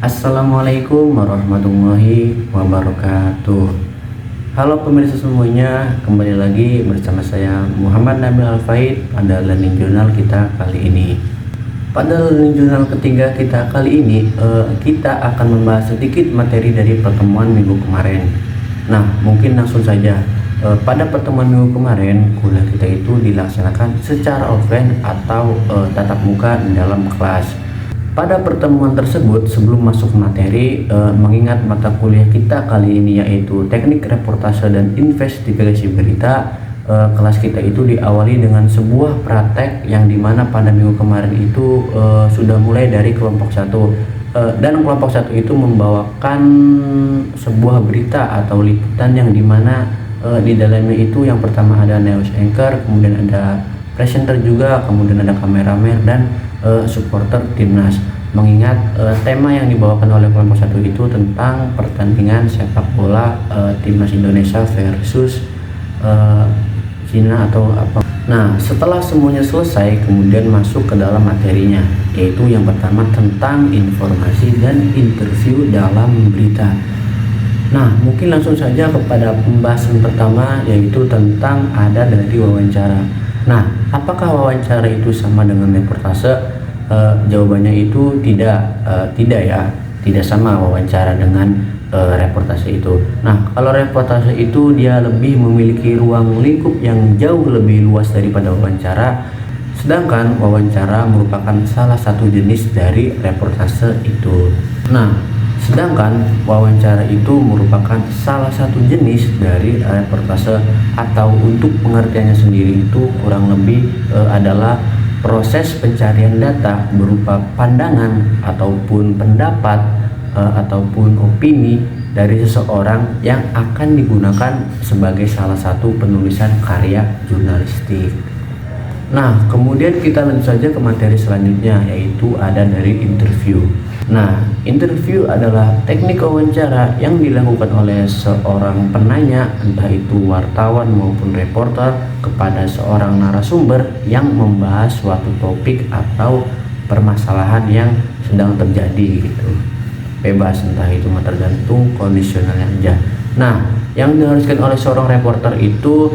Assalamualaikum warahmatullahi wabarakatuh. Halo pemirsa semuanya, kembali lagi bersama saya Muhammad Nabil Al-Faid pada Learning Journal kita kali ini. Pada Learning Journal ketiga kita kali ini, kita akan membahas sedikit materi dari pertemuan minggu kemarin. Nah, mungkin langsung saja. Pada pertemuan minggu kemarin, kuliah kita itu dilaksanakan secara offline atau tatap muka di dalam kelas. Pada pertemuan tersebut, sebelum masuk materi, mengingat mata kuliah kita kali ini yaitu teknik reportase dan investigasi berita, kelas kita itu diawali dengan sebuah praktek yang dimana pada minggu kemarin itu sudah mulai dari kelompok 1, dan kelompok 1 itu membawakan sebuah berita atau liputan yang dimana di dalamnya itu yang pertama ada news anchor, kemudian ada presenter juga, kemudian ada kameramen dan supporter timnas. Mengingat tema yang dibawakan oleh kelompok 1 itu tentang pertandingan sepak bola timnas Indonesia versus Cina atau apa. Nah, setelah semuanya selesai, kemudian masuk ke dalam materinya, yaitu yang pertama tentang informasi dan interview dalam berita. Nah, mungkin langsung saja kepada pembahasan pertama, yaitu tentang ada dari wawancara. Nah, apakah wawancara itu sama dengan reportase? Jawabannya itu tidak ya, tidak sama wawancara dengan reportase itu. Nah, kalau reportase itu dia lebih memiliki ruang lingkup yang jauh lebih luas daripada wawancara, sedangkan wawancara merupakan salah satu jenis dari reportase itu. Nah, sedangkan wawancara itu merupakan salah satu jenis dari reportase, atau untuk pengertiannya sendiri itu kurang lebih adalah proses pencarian data berupa pandangan ataupun pendapat ataupun opini dari seseorang yang akan digunakan sebagai salah satu penulisan karya jurnalistik. Nah, kemudian kita lanjut saja ke materi selanjutnya, yaitu ada dari interview. Nah, interview adalah teknik wawancara yang dilakukan oleh seorang penanya, entah itu wartawan maupun reporter, kepada seorang narasumber yang membahas suatu topik atau permasalahan yang sedang terjadi gitu. Bebas, entah itu tergantung kondisionalnya aja. Nah, yang diharuskan oleh seorang reporter itu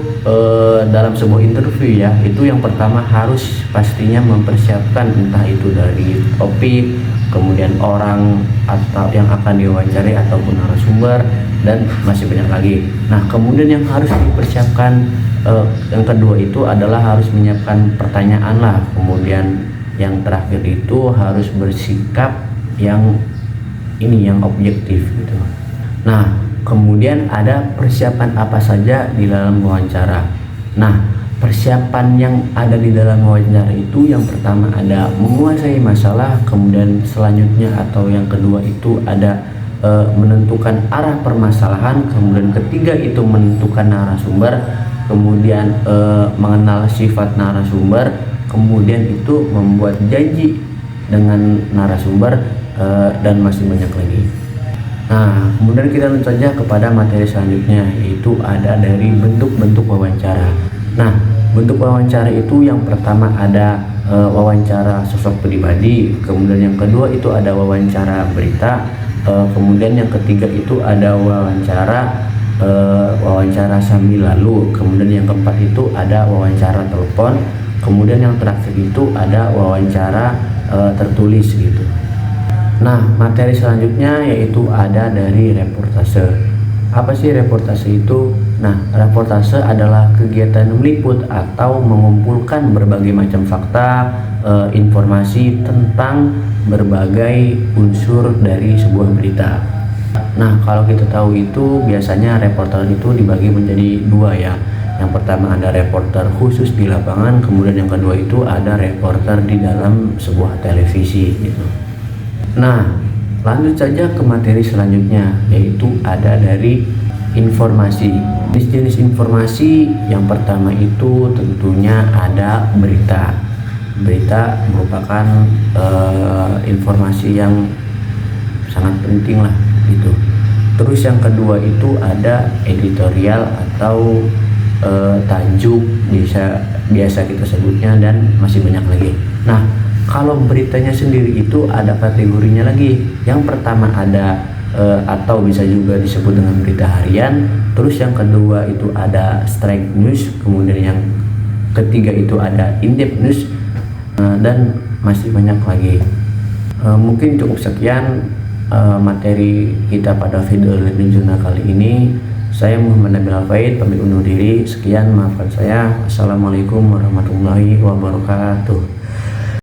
dalam sebuah interview ya, itu yang pertama harus pastinya mempersiapkan entah itu dari topik, kemudian orang atau yang akan diwawancari ataupun narasumber, dan masih banyak lagi. Nah, kemudian yang harus dipersiapkan yang kedua itu adalah harus menyiapkan pertanyaan lah. Kemudian yang terakhir itu harus bersikap yang objektif gitu. Nah, kemudian ada persiapan apa saja di dalam wawancara. Nah, persiapan yang ada di dalam wawancara itu yang pertama ada menguasai masalah, kemudian selanjutnya atau yang kedua itu ada menentukan arah permasalahan, kemudian ketiga itu menentukan narasumber, kemudian mengenal sifat narasumber, kemudian itu membuat janji dengan narasumber, dan masih banyak lagi. Nah, kemudian kita lanjut saja kepada materi selanjutnya, yaitu ada dari bentuk-bentuk wawancara. Nah, bentuk wawancara itu yang pertama ada wawancara sosok pribadi, kemudian yang kedua itu ada wawancara berita, kemudian yang ketiga itu ada wawancara sambil lalu, kemudian yang keempat itu ada wawancara telepon, kemudian yang terakhir itu ada wawancara tertulis gitu. Nah, materi selanjutnya yaitu ada dari reportase. Apa sih reportase itu? Nah, reportase adalah kegiatan meliput atau mengumpulkan berbagai macam fakta, informasi tentang berbagai unsur dari sebuah berita. Nah, kalau kita tahu itu biasanya reporter itu dibagi menjadi dua ya. Yang pertama ada reporter khusus di lapangan, kemudian yang kedua itu ada reporter di dalam sebuah televisi gitu. Nah, lanjut saja ke materi selanjutnya, yaitu ada dari informasi. Jenis-jenis informasi yang pertama itu tentunya ada berita. Berita merupakan informasi yang sangat penting lah gitu. Terus yang kedua itu ada editorial atau tajuk biasa kita sebutnya, dan masih banyak lagi. Nah, Kalau beritanya sendiri itu ada kategorinya lagi. Yang pertama ada atau bisa juga disebut dengan berita harian. Terus yang kedua itu ada strike news. Kemudian yang ketiga itu ada in-depth news, dan masih banyak lagi. Mungkin cukup sekian materi kita pada video Lending Jurnal kali ini. Saya Muhammad Nabil Alfaid pamit undur diri. Sekian, maafkan saya. Wassalamualaikum warahmatullahi wabarakatuh.